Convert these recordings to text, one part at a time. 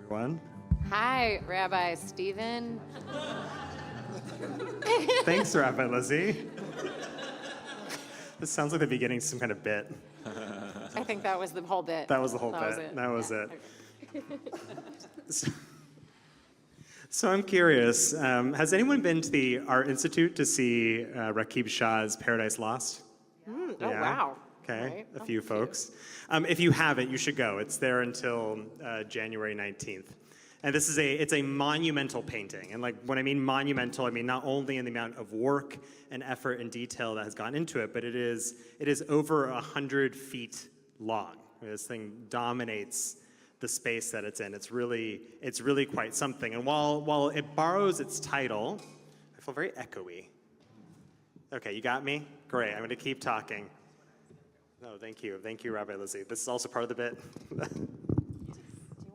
everyone. Hi, Rabbi Stephen. Thanks, Rabbi Lizzie. This sounds like the beginning of some kind of bit. I think that was the whole bit. That was the whole bit. it. That was Yeah, it. okay. So I'm curious, has anyone been to the Art Institute to see Rakib Shah's Paradise Lost? Oh, Yeah. wow. Okay, Right. a Oh, few cute. folks. If you haven't, you should go. It's there until January 19th. And it's a monumental painting. And like when I mean monumental, I mean not only in the amount of work and effort and detail that has gone into it, but it is over 100 feet long. This thing dominates the space that it's in. It's really quite something. And while it borrows its title, I feel very echoey. Okay, you got me? Great, I'm gonna keep talking. No, thank you, Rabbi Lizzie. This is also part of the bit. Do you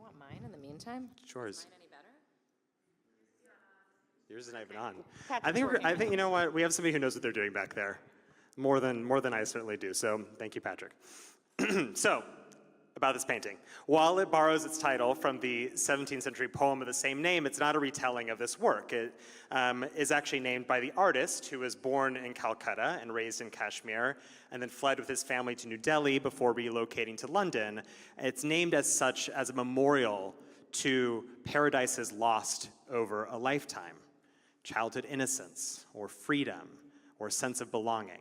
want mine in the meantime? Sure. Mine any better? Yours is not even on. Patrick's I think you know what? We have somebody who knows what they're doing back there, more than I certainly do. So thank you, Patrick. So, about this painting. While it borrows its title from the 17th century poem of the same name, it's not a retelling of this work. It is actually named by the artist who was born in Calcutta and raised in Kashmir and then fled with his family to New Delhi before relocating to London. It's named as such as a memorial to paradises lost over a lifetime, childhood innocence or freedom or sense of belonging.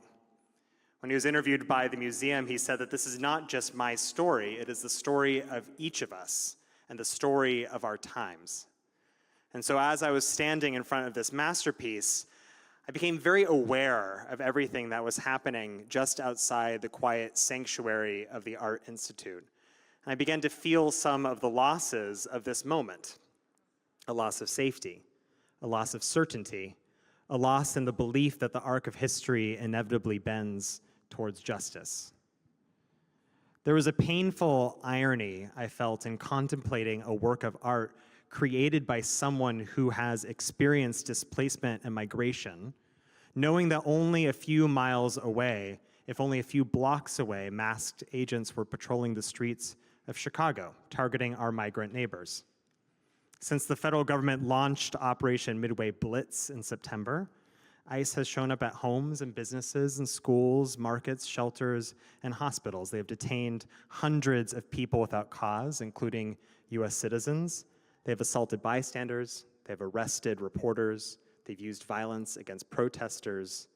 When he was interviewed by the museum, he said that this is not just my story, it is the story of each of us and the story of our times. And so as I was standing in front of this masterpiece, I became very aware of everything that was happening just outside the quiet sanctuary of the Art Institute. And I began to feel some of the losses of this moment. A loss of safety, a loss of certainty, a loss in the belief that the arc of history inevitably bends towards justice. There was a painful irony I felt in contemplating a work of art created by someone who has experienced displacement and migration, knowing that only a few miles away, if only a few blocks away, masked agents were patrolling the streets of Chicago, targeting our migrant neighbors. Since the federal government launched Operation Midway Blitz in September, ICE has shown up at homes and businesses and schools, markets, shelters, and hospitals. They have detained hundreds of people without cause, including US citizens. They have assaulted bystanders. They have arrested reporters. They've used violence against protesters.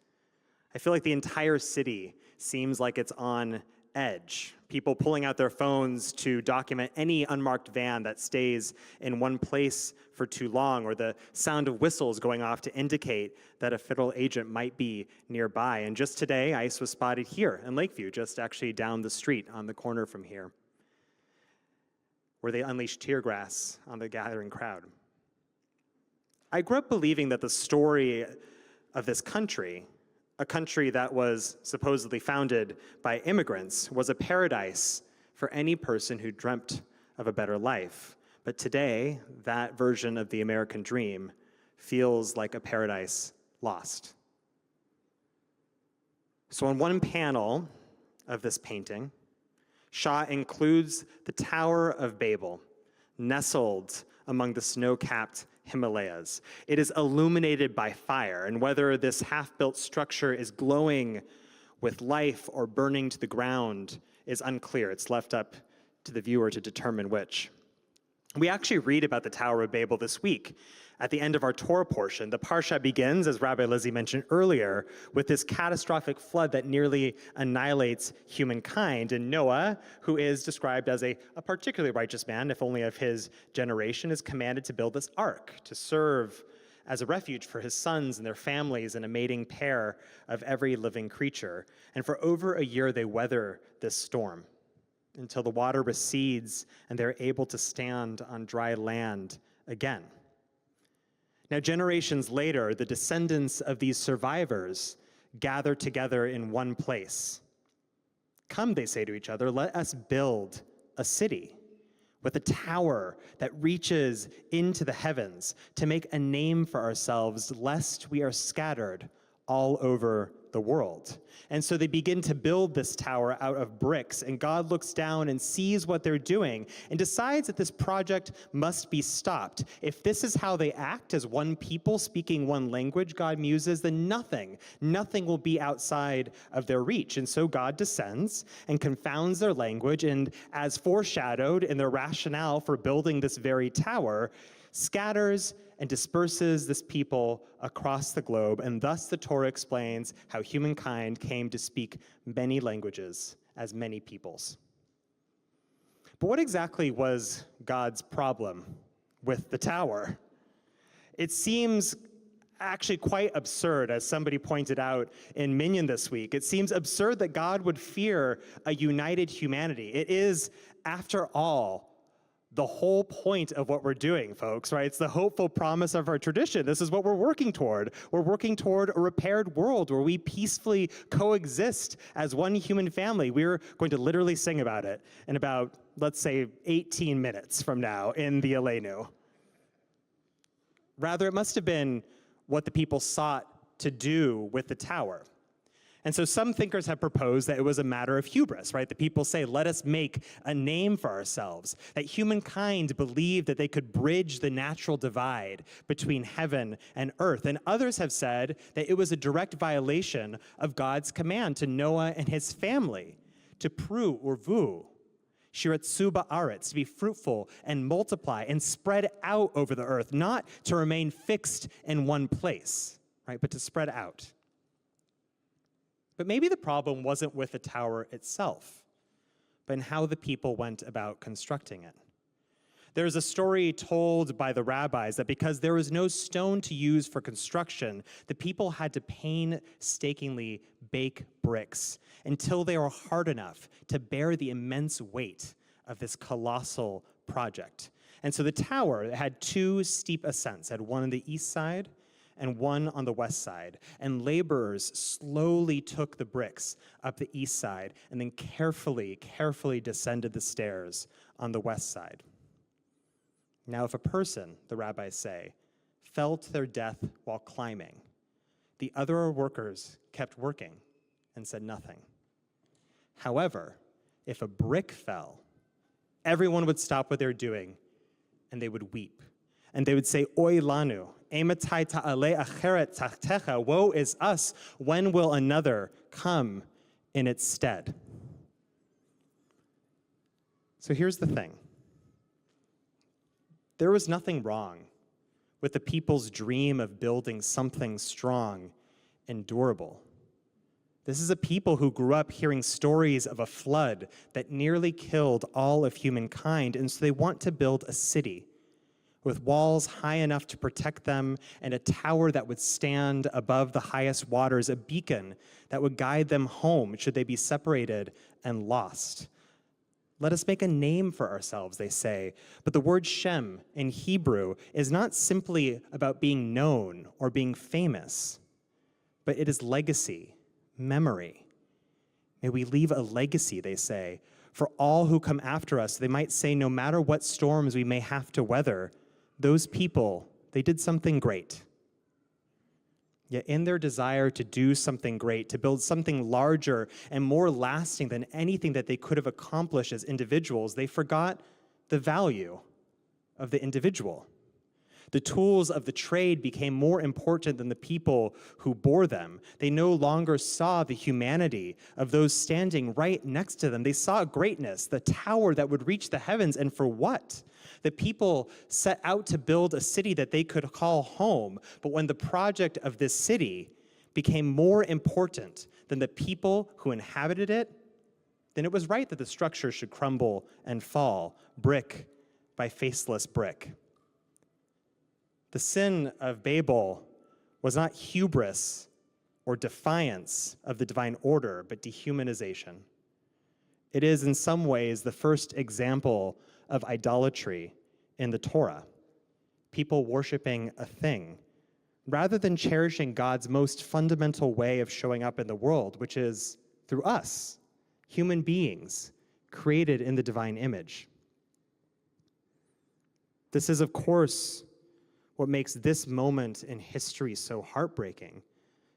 I feel like the entire city seems like it's on edge. People pulling out their phones to document any unmarked van that stays in one place for too long, or the sound of whistles going off to indicate that a federal agent might be nearby. And just today, ICE was spotted here in Lakeview, just actually down the street on the corner from here, where they unleashed tear gas on the gathering crowd. I grew up believing that the story of this country, a country that was supposedly founded by immigrants, was a paradise for any person who dreamt of a better life. But today, that version of the American dream feels like a paradise lost. So on one panel of this painting, Shah includes the Tower of Babel, nestled among the snow-capped Himalayas. It is illuminated by fire, and whether this half-built structure is glowing with life or burning to the ground is unclear. It's left up to the viewer to determine which. We actually read about the Tower of Babel this week. At the end of our Torah portion, the Parsha begins, as Rabbi Lizzie mentioned earlier, with this catastrophic flood that nearly annihilates humankind. And Noah, who is described as a particularly righteous man, if only of his generation, is commanded to build this ark to serve as a refuge for his sons and their families and a mating pair of every living creature. And for over a year, they weather this storm until the water recedes and they're able to stand on dry land again. Now, generations later, the descendants of these survivors gather together in one place. Come, they say to each other, let us build a city with a tower that reaches into the heavens to make a name for ourselves, lest we are scattered all over the world. And so they begin to build this tower out of bricks, and God looks down and sees what they're doing and decides that this project must be stopped. If this is how they act as one people speaking one language, God muses, then nothing will be outside of their reach. And so God descends and confounds their language, and as foreshadowed in their rationale for building this very tower, scatters and disperses this people across the globe, and thus the Torah explains how humankind came to speak many languages as many peoples. But what exactly was God's problem with the tower? It seems actually quite absurd, as somebody pointed out in Minyan this week. It seems absurd that God would fear a united humanity. It is, after all, the whole point of what we're doing, folks, right? It's the hopeful promise of our tradition. This is what we're working toward. We're working toward a repaired world where we peacefully coexist as one human family. We're going to literally sing about it in about, let's say, 18 minutes from now in the Aleinu. Rather, it must have been what the people sought to do with the tower. And so some thinkers have proposed that it was a matter of hubris, right? The people say, let us make a name for ourselves, that humankind believed that they could bridge the natural divide between heaven and earth. And others have said that it was a direct violation of God's command to Noah and his family to pru urvu, shiratsu ba'aretz, to be fruitful and multiply and spread out over the earth, not to remain fixed in one place, right? But to spread out. But maybe the problem wasn't with the tower itself, but in how the people went about constructing it. There's a story told by the rabbis that because there was no stone to use for construction, the people had to painstakingly bake bricks until they were hard enough to bear the immense weight of this colossal project. And so the tower had two steep ascents, had one on the east side and one on the west side. And laborers slowly took the bricks up the east side and then carefully descended the stairs on the west side. Now, if a person, the rabbis say, fell to their death while climbing, the other workers kept working and said nothing. However, if a brick fell, everyone would stop what they're doing and they would weep. And they would say, Oy lanu, ematai ta'ale acheret tachtecha, woe is us, when will another come in its stead? So here's the thing. There was nothing wrong with the people's dream of building something strong and durable. This is a people who grew up hearing stories of a flood that nearly killed all of humankind, and so they want to build a city with walls high enough to protect them and a tower that would stand above the highest waters, a beacon that would guide them home should they be separated and lost. Let us make a name for ourselves, they say. But the word Shem in Hebrew is not simply about being known or being famous, but it is legacy, memory. May we leave a legacy, they say, for all who come after us. They might say, no matter what storms we may have to weather, those people, they did something great. Yet in their desire to do something great, to build something larger and more lasting than anything that they could have accomplished as individuals, they forgot the value of the individual. The tools of the trade became more important than the people who bore them. They no longer saw the humanity of those standing right next to them. They saw greatness, the tower that would reach the heavens, and for what? The people set out to build a city that they could call home, but when the project of this city became more important than the people who inhabited it, then it was right that the structure should crumble and fall, brick by faceless brick. The sin of Babel was not hubris or defiance of the divine order, but dehumanization. It is in some ways the first example of idolatry in the Torah, people worshiping a thing, rather than cherishing God's most fundamental way of showing up in the world, which is through us, human beings, created in the divine image. This is, of course, what makes this moment in history so heartbreaking.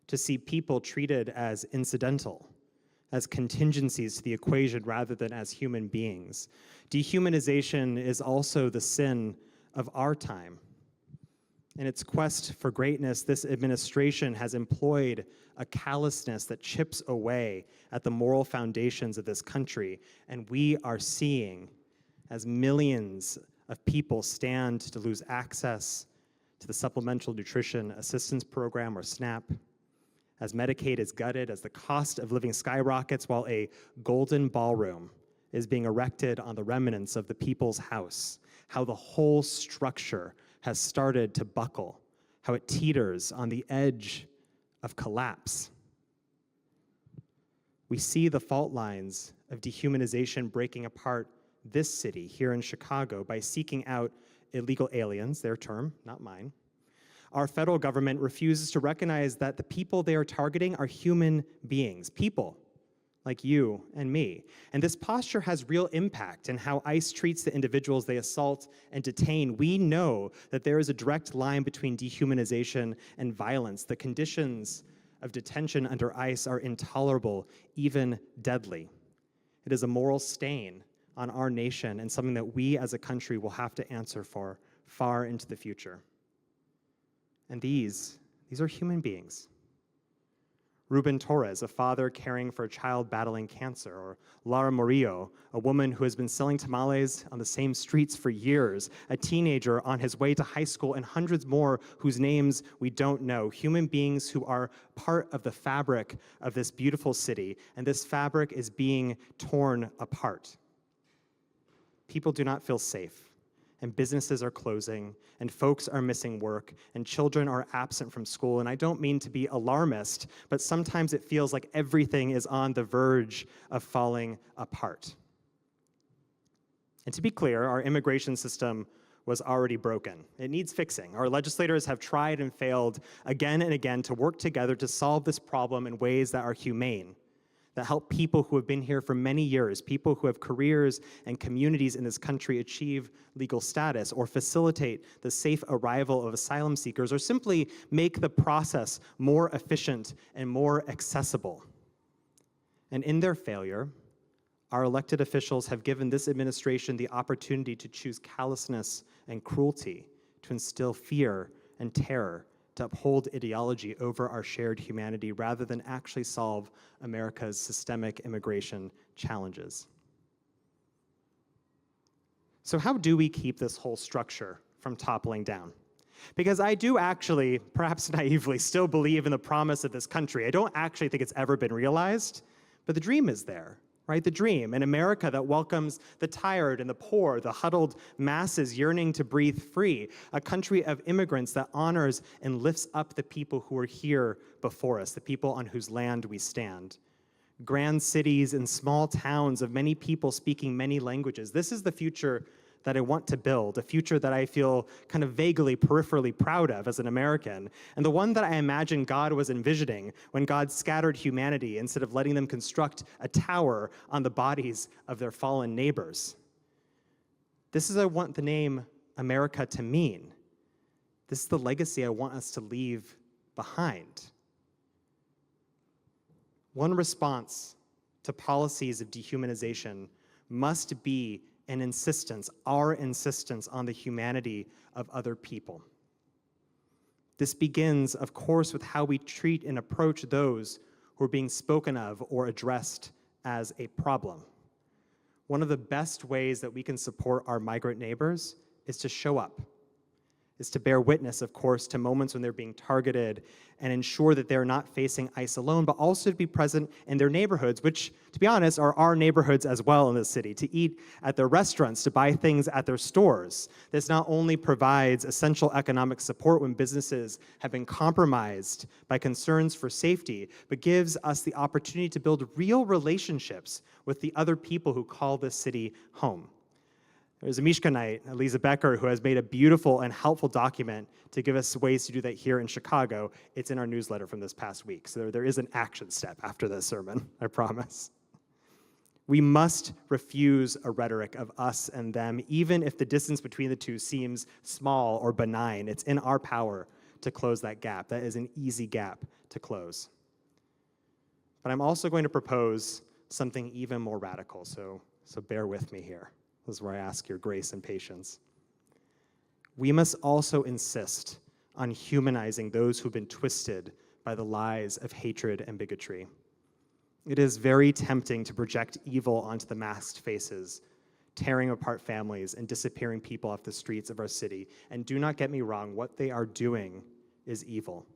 to see people treated as incidental, as contingencies to the equation rather than as human beings. Dehumanization is also the sin of our time. In its quest for greatness, this administration has employed a callousness that chips away at the moral foundations of this country, and we are seeing, as millions of people stand to lose access to the Supplemental Nutrition Assistance Program, or SNAP, as Medicaid is gutted, as the cost of living skyrockets, while a golden ballroom is being erected on the remnants of the people's house, how the whole structure has started to buckle, how it teeters on the edge of collapse. We see the fault lines of dehumanization breaking apart this city here in Chicago by seeking out illegal aliens, their term, not mine. Our federal government refuses to recognize that the people they are targeting are human beings, people like you and me. And this posture has real impact in how ICE treats the individuals they assault and detain. We know that there is a direct line between dehumanization and violence. The conditions of detention under ICE are intolerable, even deadly. It is a moral stain on our nation and something that we as a country will have to answer for far into the future. And these are human beings. Ruben Torres, a father caring for a child battling cancer, or Lara Murillo, a woman who has been selling tamales on the same streets for years, a teenager on his way to high school, and hundreds more whose names we don't know. Human beings who are part of the fabric of this beautiful city, and this fabric is being torn apart. People do not feel safe, and businesses are closing, and folks are missing work, and children are absent from school. And I don't mean to be alarmist, but sometimes it feels like everything is on the verge of falling apart. And to be clear, our immigration system was already broken. It needs fixing. Our legislators have tried and failed again and again to work together to solve this problem in ways that are humane, that help people who have been here for many years, people who have careers and communities in this country achieve legal status, or facilitate the safe arrival of asylum seekers, or simply make the process more efficient and more accessible. And in their failure, our elected officials have given this administration the opportunity to choose callousness and cruelty, to instill fear and terror, to uphold ideology over our shared humanity rather than actually solve America's systemic immigration challenges. So how do we keep this whole structure from toppling down? Because I do actually, perhaps naively, still believe in the promise of this country. I don't actually think it's ever been realized, but the dream is there. Right, the dream, an America that welcomes the tired and the poor, the huddled masses yearning to breathe free, a country of immigrants that honors and lifts up the people who are here before us, the people on whose land we stand. Grand cities and small towns of many people speaking many languages. This is the future that I want to build, a future that I feel kind of vaguely, peripherally proud of as an American, and the one that I imagine God was envisioning when God scattered humanity instead of letting them construct a tower on the bodies of their fallen neighbors. This is what I want the name America to mean. This is the legacy I want us to leave behind. One response to policies of dehumanization must be an insistence, our insistence on the humanity of other people. This begins, of course, with how we treat and approach those who are being spoken of or addressed as a problem. One of the best ways that we can support our migrant neighbors is to show up, is to bear witness, of course, to moments when they're being targeted and ensure that they're not facing ICE alone, but also to be present in their neighborhoods, which, to be honest, are our neighborhoods as well in this city, to eat at their restaurants, to buy things at their stores. This not only provides essential economic support when businesses have been compromised by concerns for safety, but gives us the opportunity to build real relationships with the other people who call this city home. There's a Mishkanite, Eliza Becker, who has made a beautiful and helpful document to give us ways to do that here in Chicago. It's in our newsletter from this past week. So there is an action step after this sermon, I promise. We must refuse a rhetoric of us and them, even if the distance between the two seems small or benign. It's in our power to close that gap. That is an easy gap to close. But I'm also going to propose something even more radical, so bear with me here. This is where I ask your grace and patience. We must also insist on humanizing those who've been twisted by the lies of hatred and bigotry. It is very tempting to project evil onto the masked faces, tearing apart families and disappearing people off the streets of our city. And do not get me wrong, what they are doing is evil.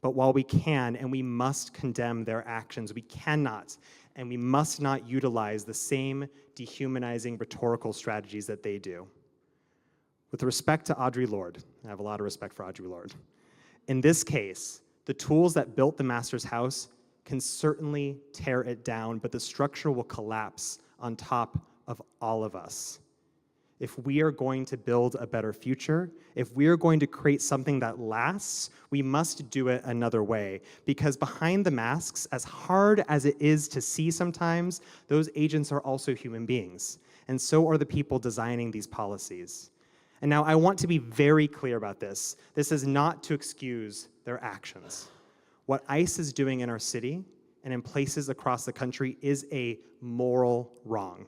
But while we can and we must condemn their actions, we cannot and we must not utilize the same dehumanizing rhetorical strategies that they do. With respect to Audre Lorde, I have a lot of respect for Audre Lorde. In this case, the tools that built the master's house can certainly tear it down, but the structure will collapse on top of all of us. If we are going to build a better future, if we are going to create something that lasts, we must do it another way. Because behind the masks, as hard as it is to see sometimes, those agents are also human beings. And so are the people designing these policies. And now I want to be very clear about this. This is not to excuse their actions. What ICE is doing in our city and in places across the country is a moral wrong,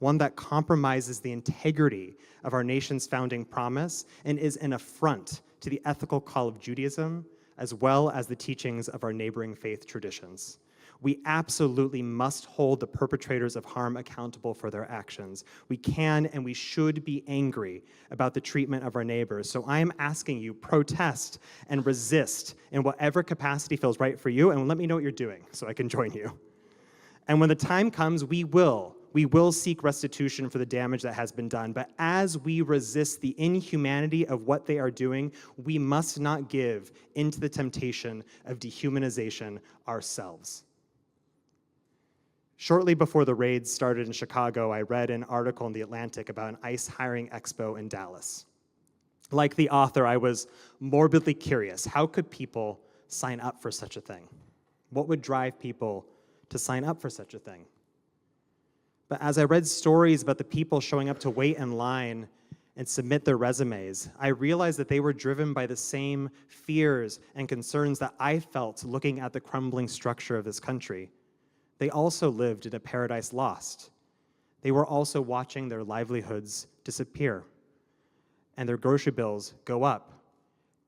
one that compromises the integrity of our nation's founding promise and is an affront to the ethical call of Judaism, as well as the teachings of our neighboring faith traditions. We absolutely must hold the perpetrators of harm accountable for their actions. We can and we should be angry about the treatment of our neighbors. So I am asking you, protest and resist in whatever capacity feels right for you, and let me know what you're doing so I can join you. And when the time comes, we will seek restitution for the damage that has been done. But as we resist the inhumanity of what they are doing, we must not give into the temptation of dehumanization ourselves. Shortly before the raids started in Chicago, I read an article in The Atlantic about an ICE hiring expo in Dallas. Like the author, I was morbidly curious. How could people sign up for such a thing? What would drive people to sign up for such a thing? But as I read stories about the people showing up to wait in line and submit their resumes, I realized that they were driven by the same fears and concerns that I felt looking at the crumbling structure of this country. They also lived in a paradise lost. They were also watching their livelihoods disappear and their grocery bills go up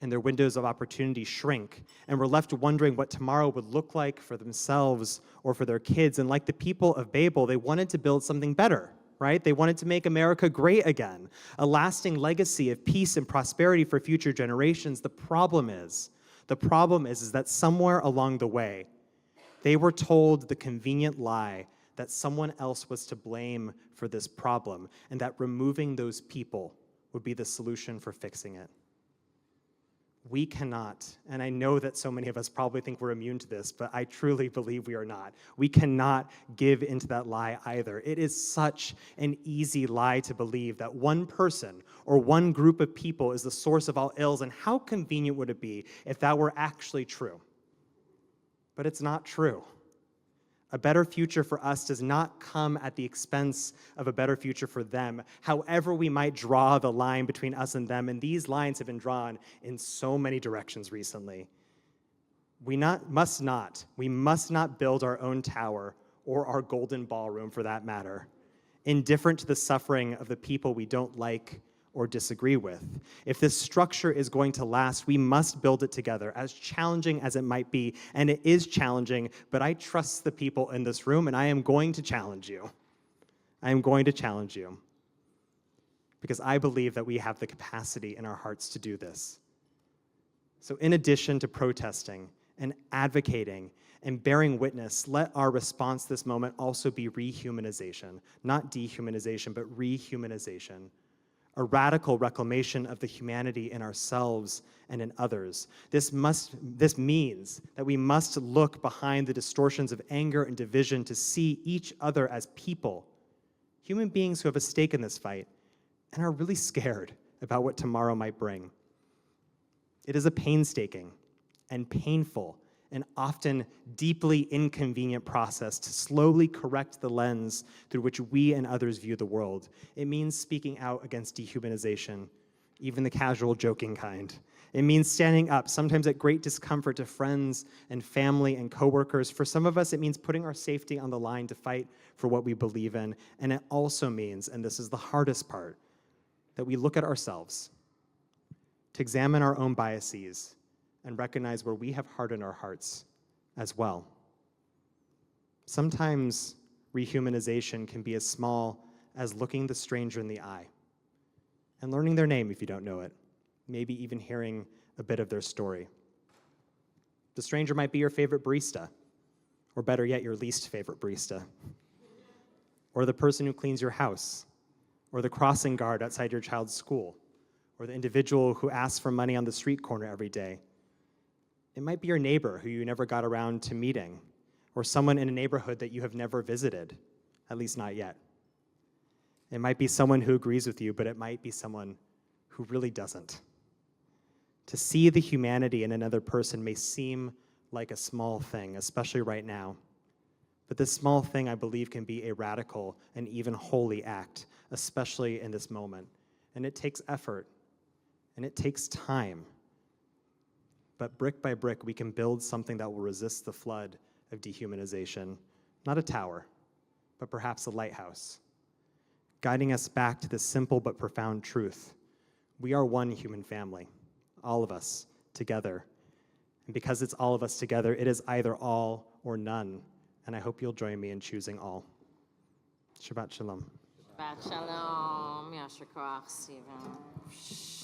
and their windows of opportunity shrink, and were left wondering what tomorrow would look like for themselves or for their kids. And like the people of Babel, they wanted to build something better, right? They wanted to make America great again, a lasting legacy of peace and prosperity for future generations. The problem is that somewhere along the way, they were told the convenient lie that someone else was to blame for this problem and that removing those people would be the solution for fixing it. We cannot, and I know that so many of us probably think we're immune to this, but I truly believe we are not. We cannot give into that lie either. It is such an easy lie to believe that one person or one group of people is the source of all ills, and how convenient would it be if that were actually true? But it's not true. A better future for us does not come at the expense of a better future for them, however we might draw the line between us and them, and these lines have been drawn in so many directions recently. We must not build our own tower or our golden ballroom for that matter, indifferent to the suffering of the people we don't like or disagree with. If this structure is going to last, we must build it together, as challenging as it might be. And it is challenging, but I trust the people in this room, and I am going to challenge you. I am going to challenge you because I believe that we have the capacity in our hearts to do this. So in addition to protesting and advocating and bearing witness, let our response this moment also be rehumanization, not dehumanization, but rehumanization. A radical reclamation of the humanity in ourselves and in others. This means that we must look behind the distortions of anger and division to see each other as people, human beings who have a stake in this fight and are really scared about what tomorrow might bring. It is a painstaking and painful and often deeply inconvenient process to slowly correct the lens through which we and others view the world. It means speaking out against dehumanization, even the casual joking kind. It means standing up, sometimes at great discomfort, to friends and family and coworkers. For some of us, it means putting our safety on the line to fight for what we believe in. And it also means, and this is the hardest part, that we look at ourselves, to examine our own biases and recognize where we have hardened our hearts as well. Sometimes rehumanization can be as small as looking the stranger in the eye and learning their name if you don't know it, maybe even hearing a bit of their story. The stranger might be your favorite barista, or better yet, your least favorite barista, or the person who cleans your house, or the crossing guard outside your child's school, or the individual who asks for money on the street corner every day. It might be your neighbor who you never got around to meeting, or someone in a neighborhood that you have never visited, at least not yet. It might be someone who agrees with you, but it might be someone who really doesn't. To see the humanity in another person may seem like a small thing, especially right now. But this small thing, I believe, can be a radical and even holy act, especially in this moment. And it takes effort, and it takes time. But brick by brick, we can build something that will resist the flood of dehumanization. Not a tower, but perhaps a lighthouse, guiding us back to this simple but profound truth. We are one human family, all of us together. And because it's all of us together, it is either all or none. And I hope you'll join me in choosing all. Shabbat shalom. Shabbat shalom. Yasher koach, Stephen.